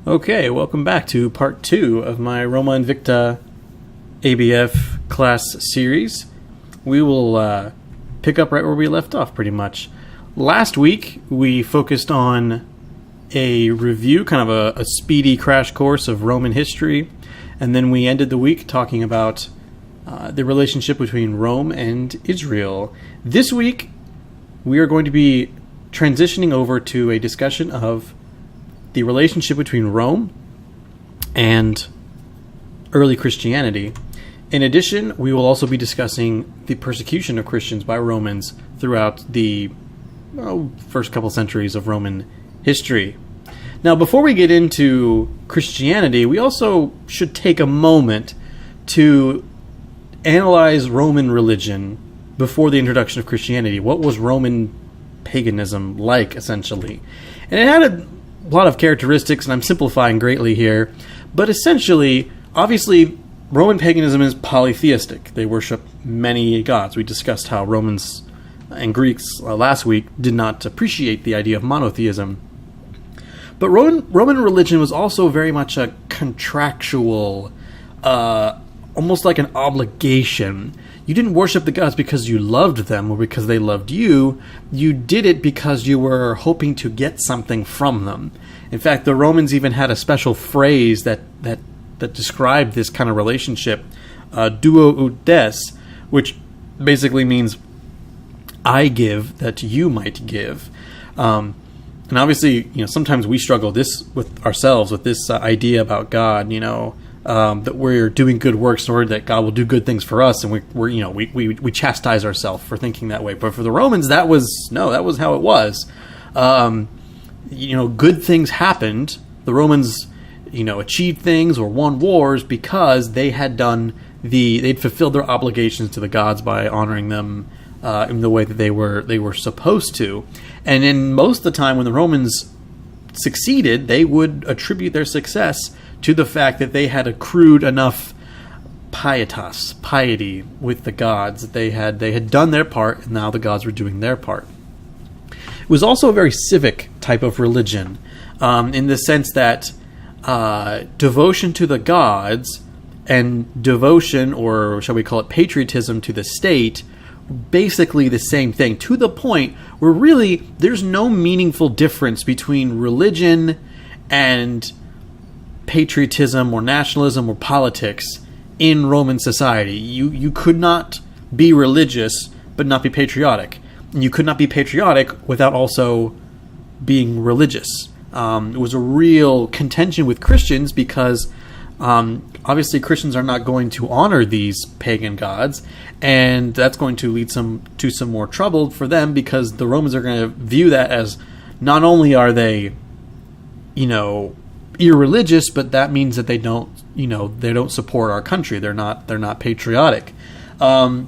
Okay, welcome back to part 2 of my Roma Invicta ABF class series. We will pick up right where we left off, pretty much. Last week, we focused on a review, kind of a speedy crash course of Roman history, and then we ended the week talking about the relationship between Rome and Israel. This week, we are going to be transitioning over to a discussion of the relationship between Rome and early Christianity. In addition, we will also be discussing the persecution of Christians by Romans throughout the first couple centuries of Roman history. Now, before we get into Christianity, we also should take a moment to analyze Roman religion before the introduction of Christianity. What was Roman paganism like, essentially? And it had a lot of characteristics, and I'm simplifying greatly here, but essentially, obviously, Roman paganism is polytheistic. They worship many gods. We discussed how Romans and Greeks last week did not appreciate the idea of monotheism. But Roman religion was also very much a contractual, almost like an obligation. You didn't worship the gods because you loved them or because they loved you. You did it because you were hoping to get something from them. In fact, the Romans even had a special phrase that described this kind of relationship, duo ut des, which basically means I give that you might give. And obviously, sometimes we struggle with ourselves with this idea about God, that we're doing good works in order that God will do good things for us, and we chastise ourselves for thinking that way. But for the Romans, that was how it was. Good things happened. The Romans, achieved things or won wars because they had they'd fulfilled their obligations to the gods by honoring them in the way that they were supposed to. And in most of the time, when the Romans succeeded, they would attribute their success to the fact that they had accrued enough piety with the gods, that they had done their part, and now the gods were doing their part. It was also a very civic type of religion, in the sense that devotion to the gods and devotion, or shall we call it patriotism, to the state, basically the same thing, to the point where really there's no meaningful difference between religion and patriotism or nationalism or politics in Roman society. You could not be religious but not be patriotic. And you could not be patriotic without also being religious. It was a real contention with Christians because obviously Christians are not going to honor these pagan gods, and that's going to lead to some more trouble for them, because the Romans are going to view that as not only are they, irreligious, but that means that they don't support our country. They're not patriotic. And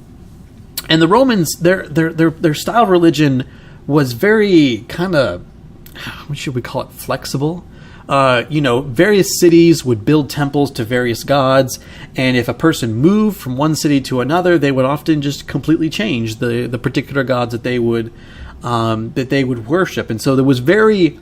the Romans, their style of religion was very kind of, what should we call it, flexible. Various cities would build temples to various gods, and if a person moved from one city to another, they would often just completely change the particular gods that they would worship. And so there was very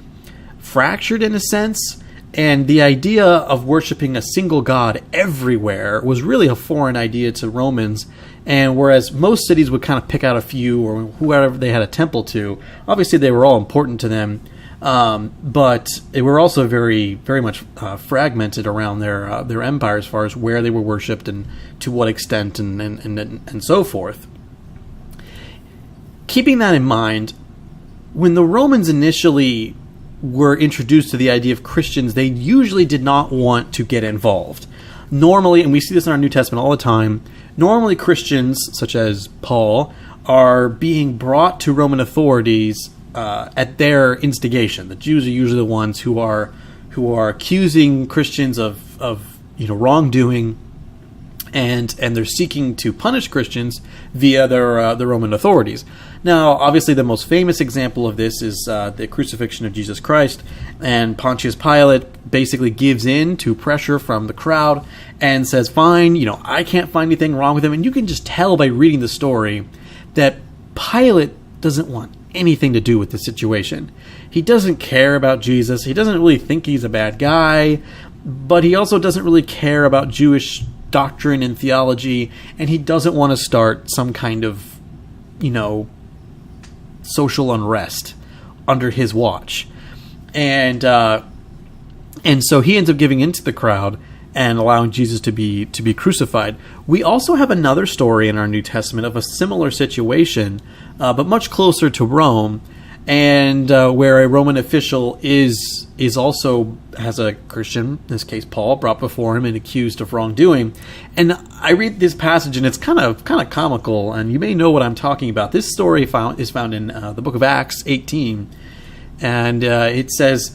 fractured in a sense, and the idea of worshiping a single god everywhere was really a foreign idea to Romans. And whereas most cities would kind of pick out a few, or whoever they had a temple to, obviously they were all important to them, but they were also very, very much fragmented around their empire as far as where they were worshipped and to what extent, and so forth. Keeping that in mind, when the Romans initially were introduced to the idea of Christians, they usually did not want to get involved. Normally, and we see this in our New Testament all the time, normally Christians, such as Paul, are being brought to Roman authorities at their instigation. The Jews are usually the ones who are accusing Christians of wrongdoing, and they're seeking to punish Christians via the Roman authorities. Now, obviously, the most famous example of this is the crucifixion of Jesus Christ, and Pontius Pilate basically gives in to pressure from the crowd and says, fine, I can't find anything wrong with him. And you can just tell by reading the story that Pilate doesn't want anything to do with the situation. He doesn't care about Jesus. He doesn't really think he's a bad guy, but he also doesn't really care about Jewish doctrine and theology, and he doesn't want to start some kind of, social unrest under his watch. And so he ends up giving into the crowd and allowing Jesus to be crucified. We also have another story in our New Testament of a similar situation, but much closer to Rome, and where a Roman official is also has a Christian, in this case Paul, brought before him and accused of wrongdoing. And I read this passage, and it's kind of comical, and you may know what I'm talking about. This story is found in the book of Acts 18, and it says,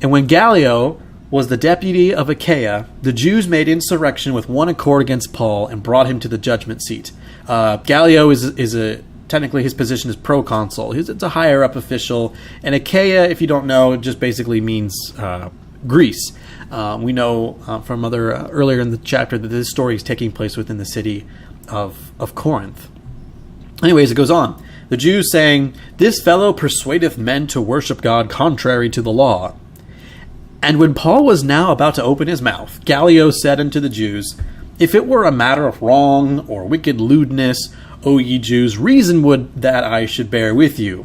"And when Gallio was the deputy of Achaia, the Jews made insurrection with one accord against Paul and brought him to the judgment seat." Gallio is technically his position is proconsul. It's a higher up official. And Achaia, if you don't know, just basically means Greece. We know from earlier in the chapter that this story is taking place within the city of Corinth. Anyways, it goes on. The Jews saying, "This fellow persuadeth men to worship God contrary to the law." And when Paul was now about to open his mouth, Gallio said unto the Jews, "If it were a matter of wrong or wicked lewdness, O ye Jews, reason would that I should bear with you.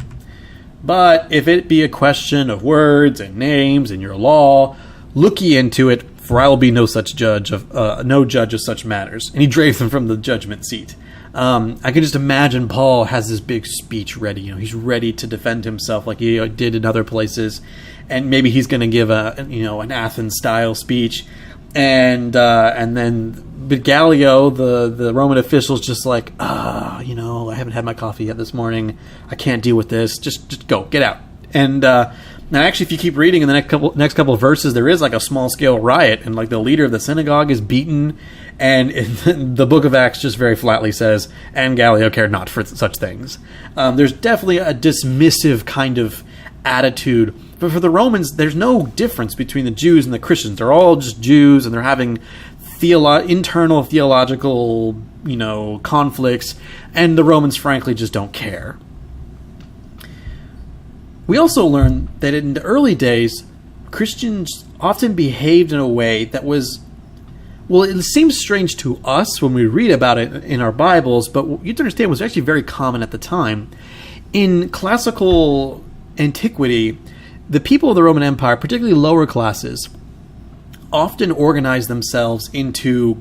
But if it be a question of words and names and your law, look ye into it, for I will be no judge of such matters." And he drave them from the judgment seat. I can just imagine Paul has this big speech ready. He's ready to defend himself like he did in other places, and maybe he's going to give an Athens-style speech, but Gallio, the Roman official's just like, I haven't had my coffee yet this morning. I can't deal with this. Just go, get out. And actually, if you keep reading in the next couple of verses, there is like a small scale riot, and like the leader of the synagogue is beaten. And the book of Acts just very flatly says, "And Gallio cared not for such things." There's definitely a dismissive kind of attitude. But for the Romans, there's no difference between the Jews and the Christians. They're all just Jews, and they're having internal theological, conflicts, and the Romans, frankly, just don't care. We also learn that in the early days, Christians often behaved in a way that was, it seems strange to us when we read about it in our Bibles, but you have to understand it was actually very common at the time. In classical antiquity, the people of the Roman Empire, particularly lower classes, often organized themselves into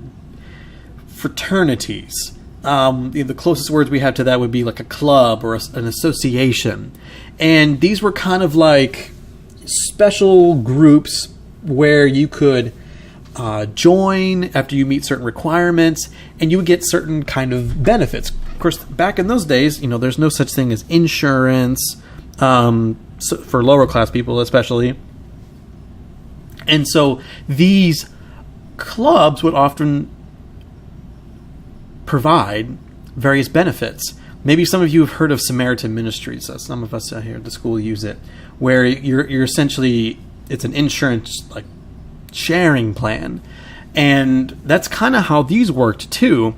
fraternities. The closest words we have to that would be like a club or an association. And these were kind of like special groups where you could join after you meet certain requirements, and you would get certain kind of benefits. Of course, back in those days, there's no such thing as insurance, so for lower class people especially. And so these clubs would often provide various benefits. Maybe some of you have heard of Samaritan Ministries. Some of us here at the school use it, where you're essentially, it's an insurance like sharing plan. And that's kind of how these worked too.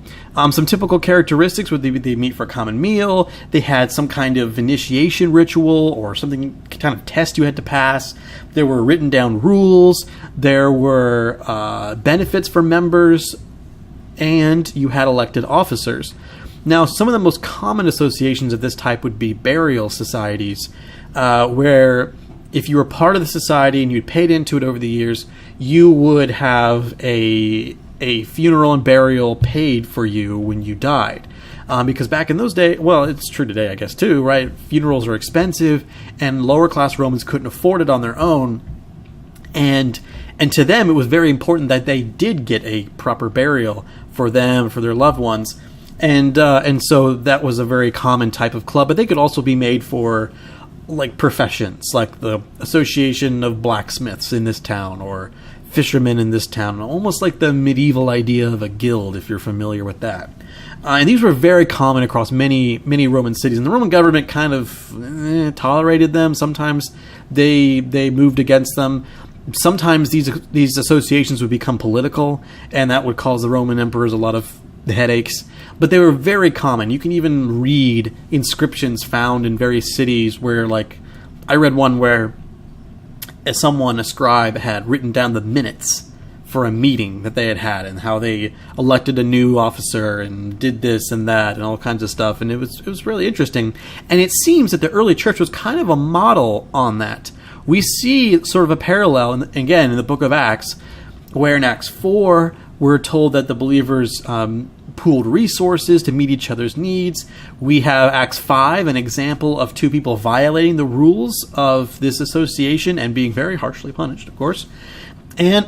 Some typical characteristics would they meet for a common meal. They had some kind of initiation ritual or something kind of test you had to pass. There were written down rules. There were benefits for members, and you had elected officers. Now, some of the most common associations of this type would be burial societies, where if you were part of the society and you'd paid into it over the years, you would have a funeral and burial paid for you when you died. Because back in those days, well, it's true today, I guess, too, right? Funerals are expensive, and lower-class Romans couldn't afford it on their own. And to them, it was very important that they did get a proper burial for them, for their loved ones. And so that was a very common type of club. But they could also be made for like professions, like the Association of Blacksmiths in this town, or fishermen in this town, almost like the medieval idea of a guild, if you're familiar with that. And these were very common across many Roman cities, and the Roman government kind of tolerated them. Sometimes they moved against them. Sometimes these associations would become political, and that would cause the Roman emperors a lot of the headaches, but they were very common. You can even read inscriptions found in various cities where, like, I read one where a scribe had written down the minutes for a meeting that they had and how they elected a new officer and did this and that and all kinds of stuff. And it was really interesting. And it seems that the early church was kind of a model on that. We see sort of a parallel, again, in the book of Acts, where in Acts 4, we're told that the believers pooled resources to meet each other's needs. We have Acts 5, an example of two people violating the rules of this association and being very harshly punished, of course. And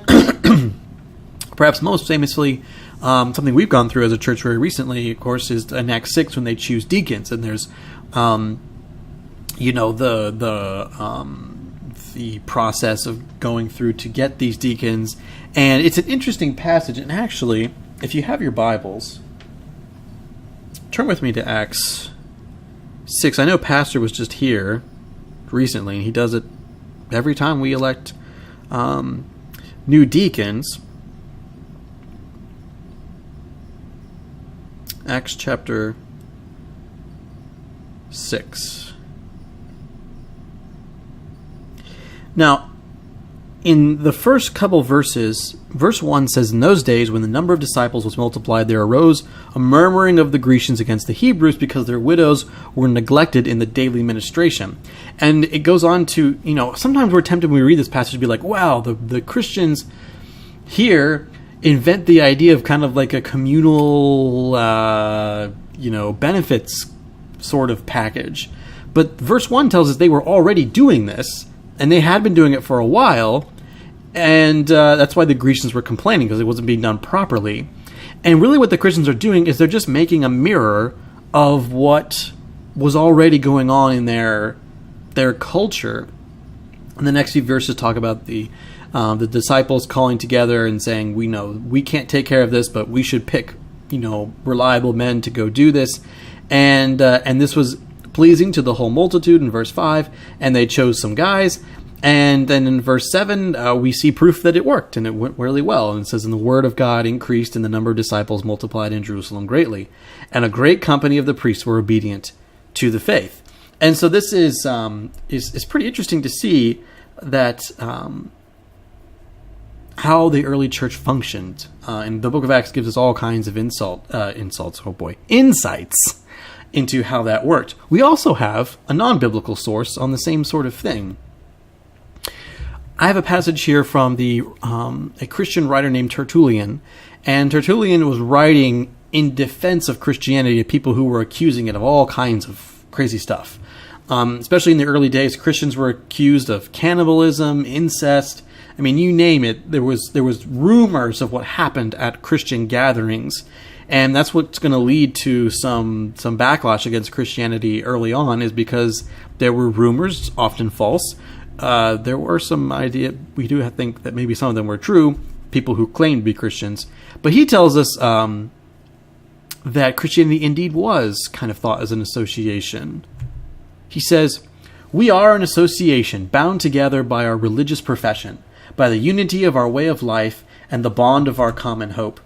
perhaps most famously, something we've gone through as a church very recently, of course, is in Acts 6 when they choose deacons. And there's, the process of going through to get these deacons. And it's an interesting passage. And actually, if you have your Bibles, turn with me to Acts 6. I know Pastor was just here recently, and he does it every time we elect new deacons. Acts chapter 6. Now, in the first couple verses, verse 1 says, "In those days, when the number of disciples was multiplied, there arose a murmuring of the Grecians against the Hebrews because their widows were neglected in the daily ministration." And it goes on to, sometimes we're tempted when we read this passage to be like, wow, the Christians here invent the idea of kind of like a communal, benefits sort of package. But verse 1 tells us they were already doing this, and they had been doing it for a while, and that's why the Grecians were complaining, because it wasn't being done properly. And really what the Christians are doing is they're just making a mirror of what was already going on in their culture. And the next few verses talk about the disciples calling together and saying, we can't take care of this, but we should pick, reliable men to go do this. And this was pleasing to the whole multitude in verse 5, and they chose some guys. And then in verse 7, we see proof that it worked, and it went really well. And it says, "And the word of God increased, and the number of disciples multiplied in Jerusalem greatly. And a great company of the priests were obedient to the faith." And so this is pretty interesting to see that how the early church functioned. And the book of Acts gives us all kinds of insights into how that worked. We also have a non-biblical source on the same sort of thing. I have a passage here from a Christian writer named Tertullian, and Tertullian was writing in defense of Christianity to people who were accusing it of all kinds of crazy stuff. Especially in the early days, Christians were accused of cannibalism, incest. I mean, you name it. There was rumors of what happened at Christian gatherings. And that's what's going to lead to some backlash against Christianity early on, is because there were rumors, often false. There were some idea, we do think that maybe some of them were true, people who claimed to be Christians. But he tells us that Christianity indeed was kind of thought as an association. He says, "We are an association bound together by our religious profession, by the unity of our way of life and the bond of our common hope.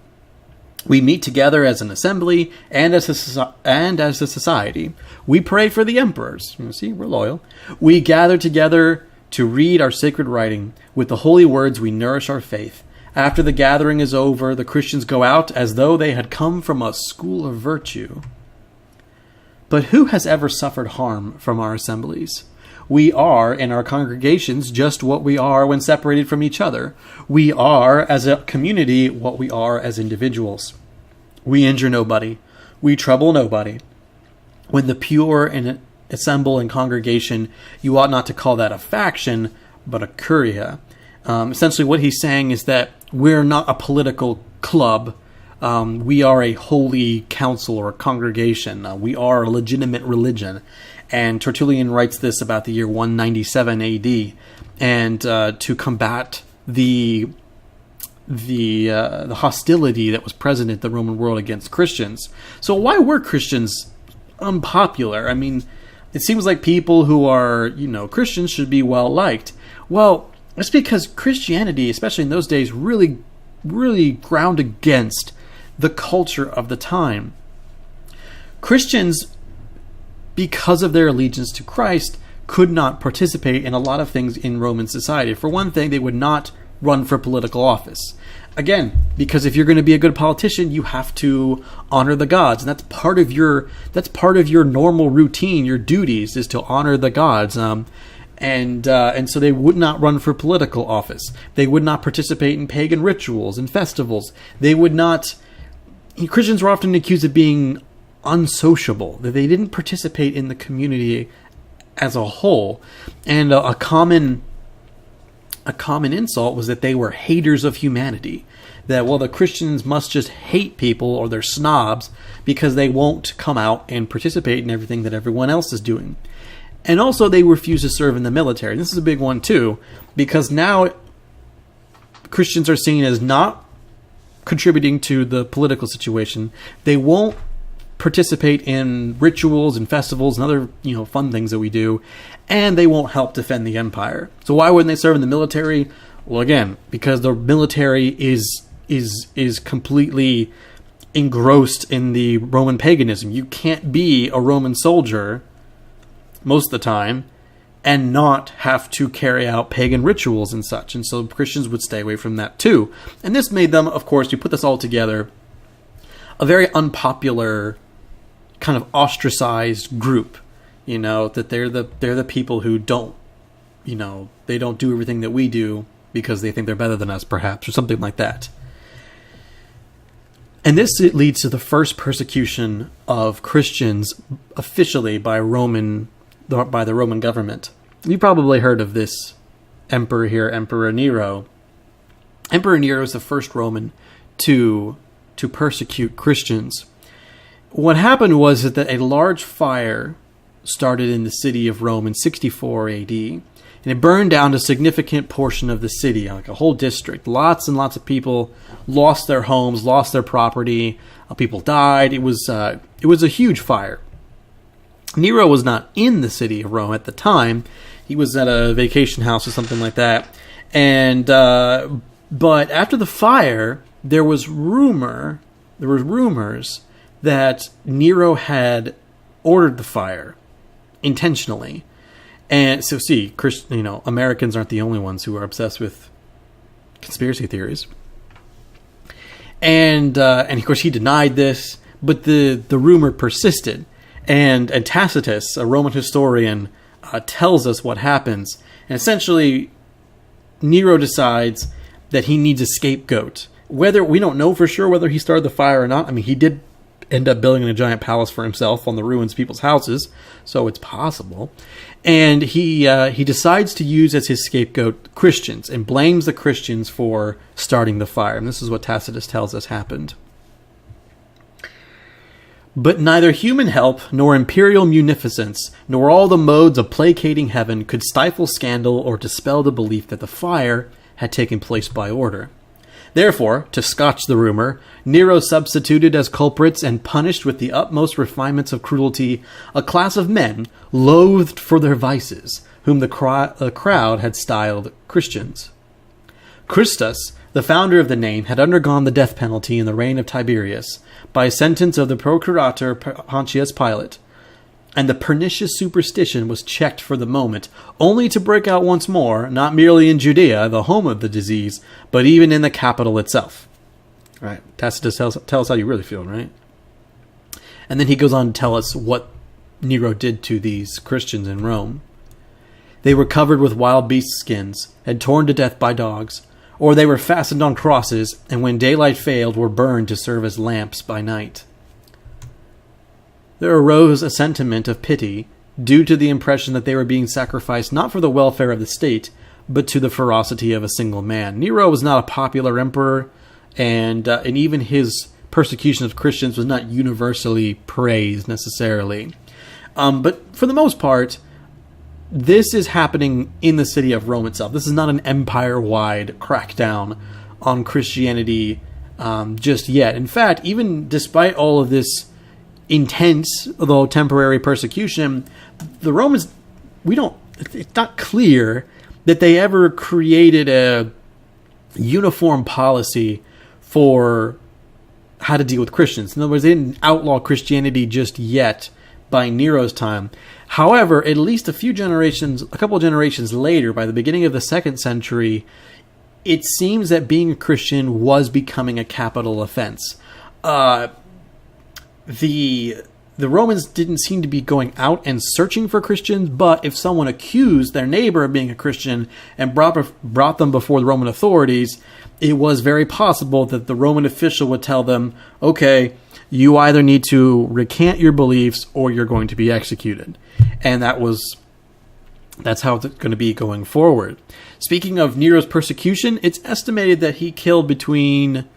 We meet together as an assembly and as a society. We pray for the emperors." See, we're loyal. "We gather together to read our sacred writing. With the holy words we nourish our faith. After the gathering is over, the Christians go out as though they had come from a school of virtue. But who has ever suffered harm from our assemblies? We are, in our congregations, just what we are when separated from each other. We are, as a community, what we are as individuals. We injure nobody. We trouble nobody. When the pure assemble in congregation, you ought not to call that a faction, but a curia." Essentially what he's saying is that we're not a political club. We are a holy council or a congregation. We are a legitimate religion. And Tertullian writes this about the year 197 AD, and to combat the hostility that was present in the Roman world against Christians. So why were Christians unpopular? I mean, it seems like people who are, Christians should be well liked. Well, it's because Christianity, especially in those days, really, really ground against the culture of the time. Christians, because of their allegiance to Christ, could not participate in a lot of things in Roman society. For one thing, they would not run for political office. Again, because if you're going to be a good politician, you have to honor the gods, and that's part of your normal routine. Your duties is to honor the gods, and so they would not run for political office. They would not participate in pagan rituals and festivals. They would not. Christians were often accused of being unsociable. That they didn't participate in the community as a whole, and a common insult was that they were haters of humanity. That, well, the Christians must just hate people, or they're snobs, because they won't come out and participate in everything that everyone else is doing. And also, they refuse to serve in the military. This is a big one, too, because now Christians are seen as not contributing to the political situation. They won't participate in rituals and festivals and other, fun things that we do, and they won't help defend the empire. So why wouldn't they serve in the military? Well, again, because the military is completely engrossed in the Roman paganism. You can't be a Roman soldier most of the time and not have to carry out pagan rituals and such. And so Christians would stay away from that too. And this made them, of course, you put this all together, a very unpopular, kind of ostracized group. That they're the people who don't, they don't do everything that we do because they think they're better than us, perhaps, or something like that. And this leads to the first persecution of Christians officially by the Roman government. You probably heard of this emperor here, Emperor Nero. Emperor Nero is the first Roman to persecute Christians. What happened was that a large fire started in the city of Rome in 64 AD, and it burned down a significant portion of the city, like a whole district. Lots and lots of people lost their homes, lost their property. People died. It was a huge fire. Nero was not in the city of Rome at the time. He was at a vacation house or something like that. And but after the fire, there was rumors that Nero had ordered the fire intentionally. And so, Americans aren't the only ones who are obsessed with conspiracy theories. And of course, he denied this, but the rumor persisted. And Tacitus, a Roman historian, tells us what happens. And essentially, Nero decides that he needs a scapegoat. Whether we don't know for sure whether he started the fire or not. I mean, he did end up building a giant palace for himself on the ruins of people's houses, so it's possible. And he decides to use as his scapegoat Christians and blames the Christians for starting the fire. And this is what Tacitus tells us happened. But neither human help, nor imperial munificence, nor all the modes of placating heaven could stifle scandal or dispel the belief that the fire had taken place by order. Therefore, to scotch the rumor, Nero substituted as culprits and punished with the utmost refinements of cruelty a class of men loathed for their vices, whom the crowd had styled Christians. Christus, the founder of the name, had undergone the death penalty in the reign of Tiberius by sentence of the procurator Pontius Pilate, and the pernicious superstition was checked for the moment, only to break out once more, not merely in Judea, the home of the disease, but even in the capital itself. All right, Tacitus tell us how you really feel, right? And then he goes on to tell us what Nero did to these Christians in Rome. They were covered with wild beast skins, and torn to death by dogs, or they were fastened on crosses, and when daylight failed, were burned to serve as lamps by night. There arose a sentiment of pity, due to the impression that they were being sacrificed not for the welfare of the state, but to the ferocity of a single man. Nero was not a popular emperor, and even his persecution of Christians was not universally praised necessarily. But for the most part, this is happening in the city of Rome itself. This is not an empire-wide crackdown on Christianity just yet. In fact, even despite all of this intense, although temporary persecution, the Romans, it's not clear that they ever created a uniform policy for how to deal with Christians. In other words, they didn't outlaw Christianity just yet by Nero's time. However, at least a couple of generations later, by the beginning of the 2nd century, it seems that being a Christian was becoming a capital offense. The Romans didn't seem to be going out and searching for Christians, but if someone accused their neighbor of being a Christian and brought them before the Roman authorities, it was very possible that the Roman official would tell them, okay, you either need to recant your beliefs or you're going to be executed. And that's how it's going to be going forward. Speaking of Nero's persecution, it's estimated that he killed between...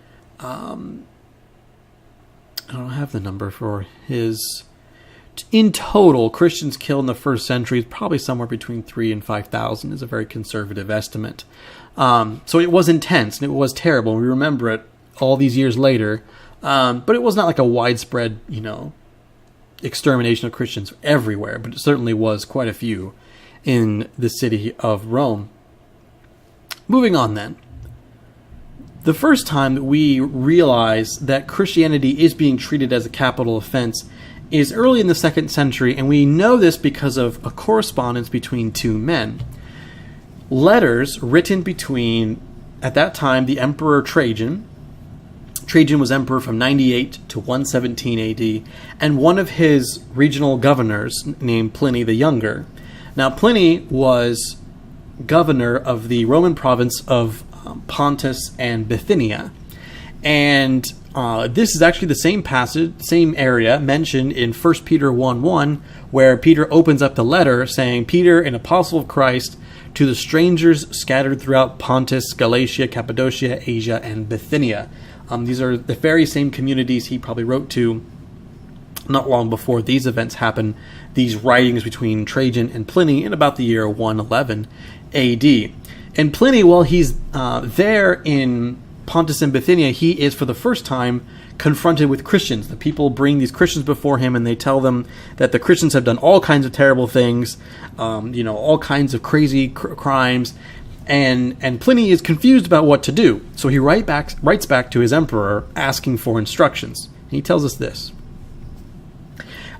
I don't have the number for his... In total, Christians killed in the 1st century is probably somewhere between 3,000 and 5,000 is a very conservative estimate. So it was intense and it was terrible. We remember it all these years later. But it was not like a widespread, extermination of Christians everywhere. But it certainly was quite a few in the city of Rome. Moving on then. The first time that we realize that Christianity is being treated as a capital offense is early in the 2nd century, and we know this because of a correspondence between two men. Letters written between, at that time, the Emperor Trajan. Trajan was emperor from 98 to 117 AD, and one of his regional governors named Pliny the Younger. Now, Pliny was governor of the Roman province of Pontus and Bithynia. And this is actually the same passage, same area mentioned in 1 Peter 1:1, where Peter opens up the letter saying, Peter, an apostle of Christ, to the strangers scattered throughout Pontus, Galatia, Cappadocia, Asia, and Bithynia. These are the very same communities he probably wrote to not long before these events happened, these writings between Trajan and Pliny in about the year 111 AD. And Pliny, while he's there in Pontus and Bithynia, he is for the first time confronted with Christians. The people bring these Christians before him and they tell them that the Christians have done all kinds of terrible things, all kinds of crazy crimes. And Pliny is confused about what to do. So he writes back to his emperor asking for instructions. He tells us this.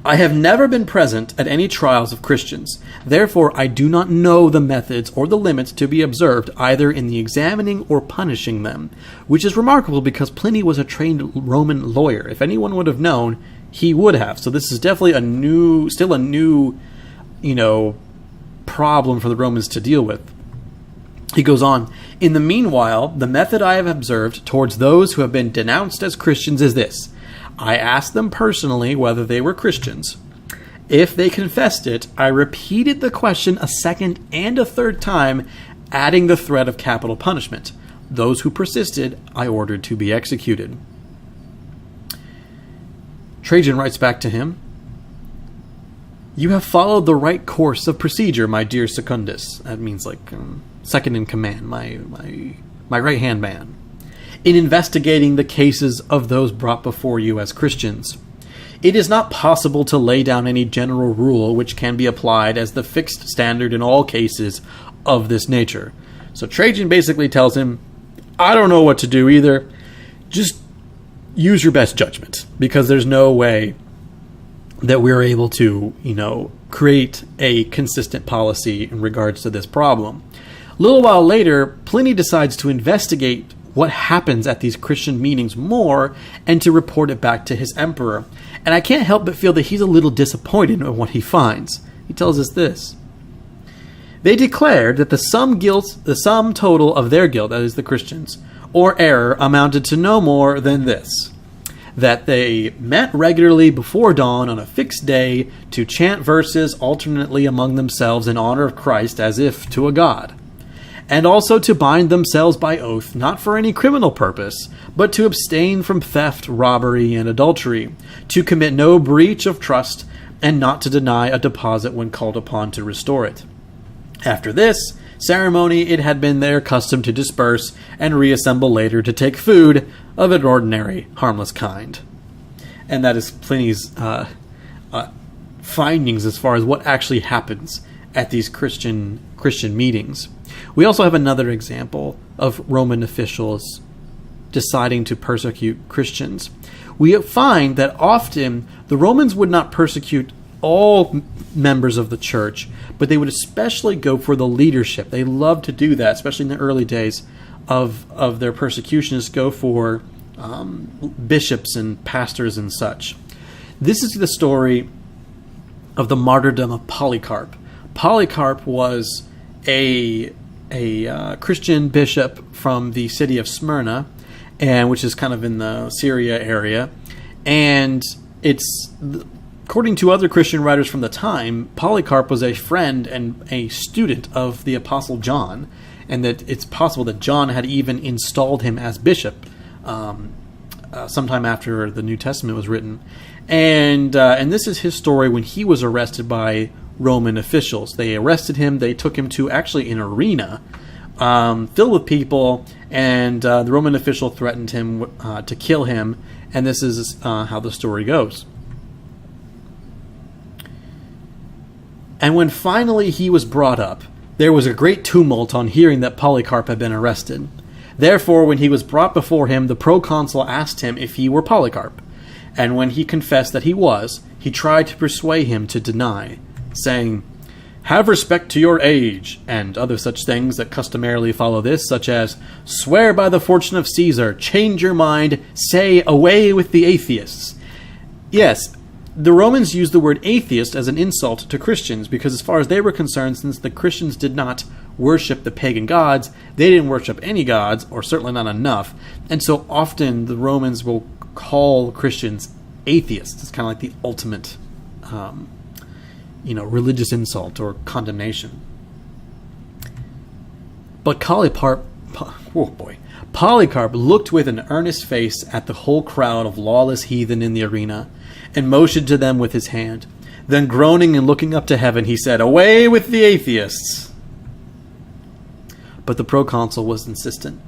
I have never been present at any trials of Christians. Therefore, I do not know the methods or the limits to be observed either in the examining or punishing them, which is remarkable because Pliny was a trained Roman lawyer. If anyone would have known, he would have. So this is definitely still a new, problem for the Romans to deal with. He goes on, in the meanwhile, the method I have observed towards those who have been denounced as Christians is this. I asked them personally whether they were Christians. If they confessed it, I repeated the question a second and a third time, adding the threat of capital punishment. Those who persisted, I ordered to be executed. Trajan writes back to him, you have followed the right course of procedure, my dear Secundus. That means second in command, my right-hand man. In investigating the cases of those brought before you as Christians. It is not possible to lay down any general rule which can be applied as the fixed standard in all cases of this nature. So Trajan basically tells him, I don't know what to do either. Just use your best judgment, because there's no way that we're able to, create a consistent policy in regards to this problem. A little while later, Pliny decides to investigate what happens at these Christian meetings more and to report it back to his emperor. And I can't help but feel that he's a little disappointed in what he finds. He tells us this. They declared that the sum total of their guilt, that is the Christians, or error amounted to no more than this. That they met regularly before dawn on a fixed day to chant verses alternately among themselves in honor of Christ as if to a god. And also to bind themselves by oath, not for any criminal purpose, but to abstain from theft, robbery, and adultery, to commit no breach of trust, and not to deny a deposit when called upon to restore it. After this ceremony, it had been their custom to disperse and reassemble later to take food of an ordinary, harmless kind. And that is Pliny's findings as far as what actually happens at these Christian meetings. We also have another example of Roman officials deciding to persecute Christians. We find that often the Romans would not persecute all members of the church, but they would especially go for the leadership. They loved to do that, especially in the early days of their persecutions, go for bishops and pastors and such. This is the story of the martyrdom of Polycarp. Polycarp was a Christian bishop from the city of Smyrna, and which is kind of in the Syria area. And it's, according to other Christian writers from the time, Polycarp was a friend and a student of the Apostle John, and that it's possible that John had even installed him as bishop sometime after the New Testament was written. And this is his story when he was arrested by Roman officials. They arrested him. They took him to actually an arena filled with people, and the Roman official threatened him to kill him. And this is how the story goes. And when finally he was brought up, there was a great tumult on hearing that Polycarp had been arrested. Therefore, when he was brought before him, the proconsul asked him if he were Polycarp. And when he confessed that he was, he tried to persuade him to deny, saying, "Have respect to your age," and other such things that customarily follow this, such as, "Swear by the fortune of Caesar, change your mind, say, away with the atheists." Yes, the Romans used the word atheist as an insult to Christians, because as far as they were concerned, since the Christians did not worship the pagan gods, they didn't worship any gods, or certainly not enough. And so often the Romans will call Christians atheists. It's kind of like the ultimate religious insult or condemnation. But Polycarp looked with an earnest face at the whole crowd of lawless heathen in the arena, and motioned to them with his hand. Then, groaning and looking up to heaven, he said, "Away with the atheists!" But the proconsul was insistent,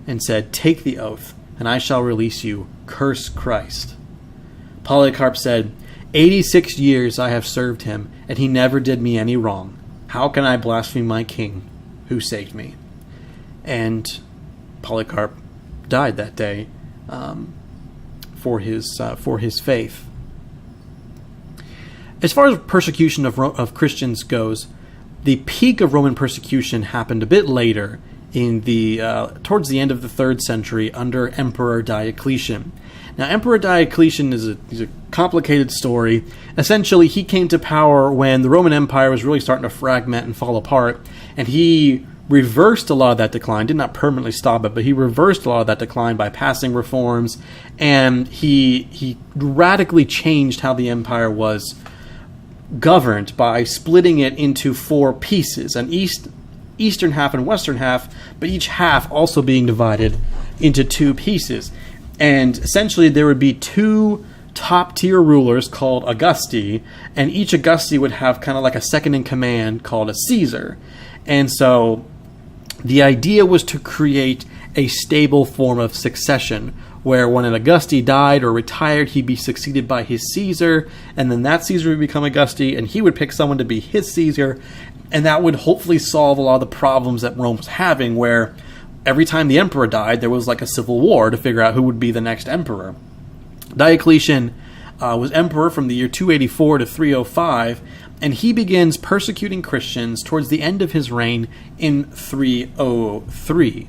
and said, "Take the oath, and I shall release you. Curse Christ." Polycarp said, 86 years I have served him, and he never did me any wrong. How can I blaspheme my king, who saved me?" And Polycarp died that day for his faith. As far as persecution of Christians goes, the peak of Roman persecution happened a bit later, in towards the end of the 3rd century under Emperor Diocletian. Now, Emperor Diocletian is a complicated story. Essentially, he came to power when the Roman Empire was really starting to fragment and fall apart, and he reversed a lot of that decline. Did not permanently stop it, but he reversed a lot of that decline by passing reforms, and he radically changed how the empire was governed by splitting it into 4 pieces, an eastern half and western half, but each half also being divided into 2 pieces. And essentially there would be 2 top-tier rulers called Augusti, and each Augusti would have kind of like a second in command called a Caesar. And so the idea was to create a stable form of succession, where when an Augusti died or retired, he'd be succeeded by his Caesar, and then that Caesar would become Augusti, and he would pick someone to be his Caesar, and that would hopefully solve a lot of the problems that Rome was having, where every time the emperor died, there was like a civil war to figure out who would be the next emperor. Diocletian was emperor from the year 284 to 305, and he begins persecuting Christians towards the end of his reign in 303.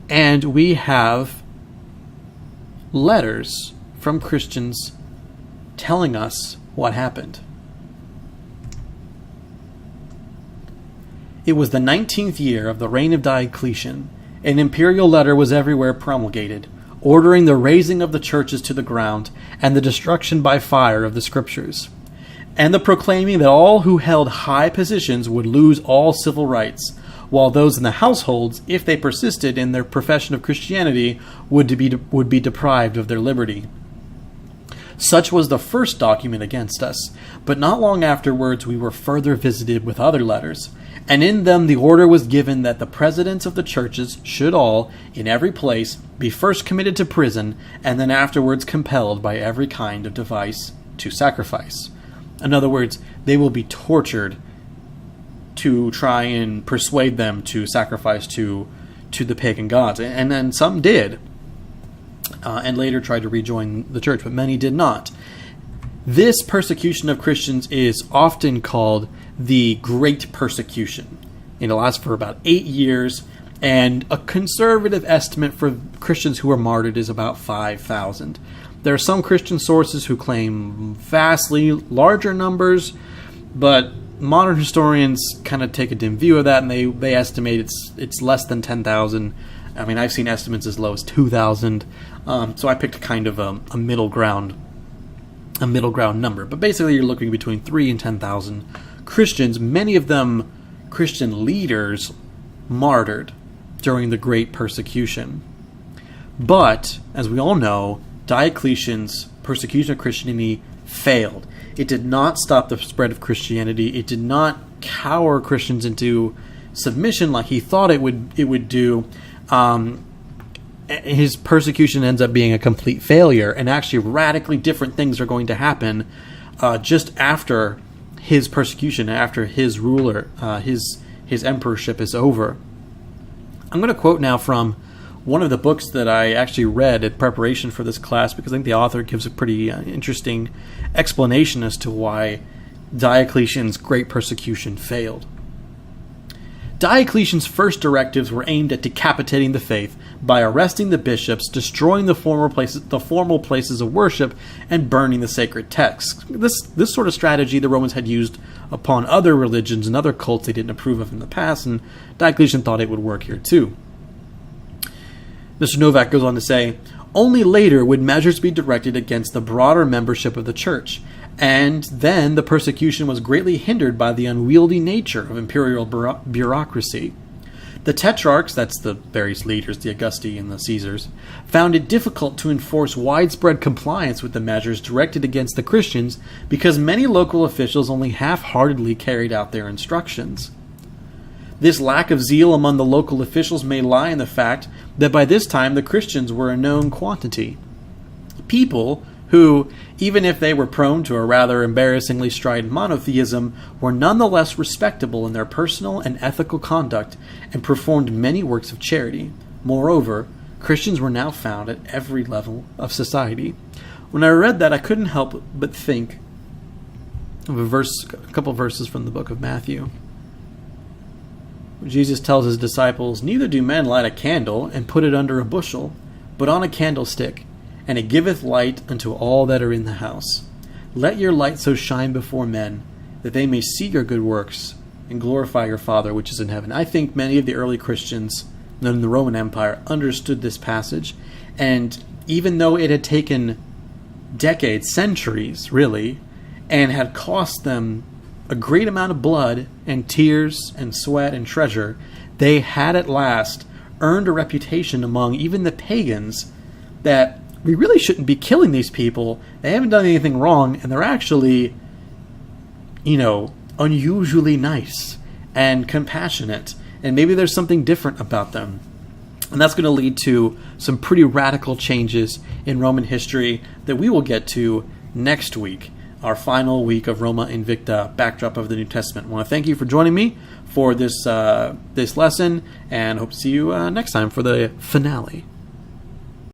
And we have letters from Christians telling us what happened. It was the 19th year of the reign of Diocletian. An imperial letter was everywhere promulgated, ordering the razing of the churches to the ground and the destruction by fire of the scriptures, and the proclaiming that all who held high positions would lose all civil rights, while those in the households, if they persisted in their profession of Christianity, would be deprived of their liberty. Such was the first document against us, but not long afterwards we were further visited with other letters, and in them the order was given that the presidents of the churches should all, in every place, be first committed to prison, and then afterwards compelled by every kind of device to sacrifice. In other words, they will be tortured to try and persuade them to sacrifice to the pagan gods. And then some did. and later tried to rejoin the church, but many did not. This persecution of Christians is often called the Great Persecution. It lasts for about 8 years, and a conservative estimate for Christians who were martyred is about 5,000. There are some Christian sources who claim vastly larger numbers, but modern historians kind of take a dim view of that, and they estimate it's less than 10,000. I mean, I've seen estimates as low as 2,000. So I picked kind of a middle ground number. But basically, you're looking between 3,000 and 10,000 Christians, many of them Christian leaders, martyred during the Great Persecution. But, as we all know, Diocletian's persecution of Christianity failed. It did not stop the spread of Christianity. It did not cower Christians into submission like he thought it would do. His persecution ends up being a complete failure, and actually radically different things are going to happen just after his persecution, after his ruler, his emperorship is over. I'm going to quote now from one of the books that I actually read in preparation for this class, because I think the author gives a pretty interesting explanation as to why Diocletian's great persecution failed. Diocletian's first directives were aimed at decapitating the faith by arresting the bishops, destroying the formal places of worship, and burning the sacred texts. This sort of strategy the Romans had used upon other religions and other cults they didn't approve of in the past, and Diocletian thought it would work here too. Mr. Novak goes on to say, only later would measures be directed against the broader membership of the church, and then the persecution was greatly hindered by the unwieldy nature of imperial bureaucracy. The tetrarchs, that's the various leaders, the Augusti and the Caesars, found it difficult to enforce widespread compliance with the measures directed against the Christians because many local officials only half-heartedly carried out their instructions. This lack of zeal among the local officials may lie in the fact that by this time the Christians were a known quantity. People who, even if they were prone to a rather embarrassingly strident monotheism, were nonetheless respectable in their personal and ethical conduct and performed many works of charity. Moreover, Christians were now found at every level of society. When I read that, I couldn't help but think of a couple verses from the book of Matthew. Jesus tells his disciples, neither do men light a candle and put it under a bushel, but on a candlestick, and it giveth light unto all that are in the house. Let your light so shine before men, that they may see your good works, and glorify your Father which is in heaven. I think many of the early Christians in the Roman Empire understood this passage, and even though it had taken decades, centuries really, and had cost them a great amount of blood and tears and sweat and treasure, they had at last earned a reputation among even the pagans that we really shouldn't be killing these people. They haven't done anything wrong, and they're actually, unusually nice and compassionate, and maybe there's something different about them. And that's going to lead to some pretty radical changes in Roman history that we will get to next week, our final week of Roma Invicta, backdrop of the New Testament. I want to thank you for joining me for this lesson, and hope to see you next time for the finale.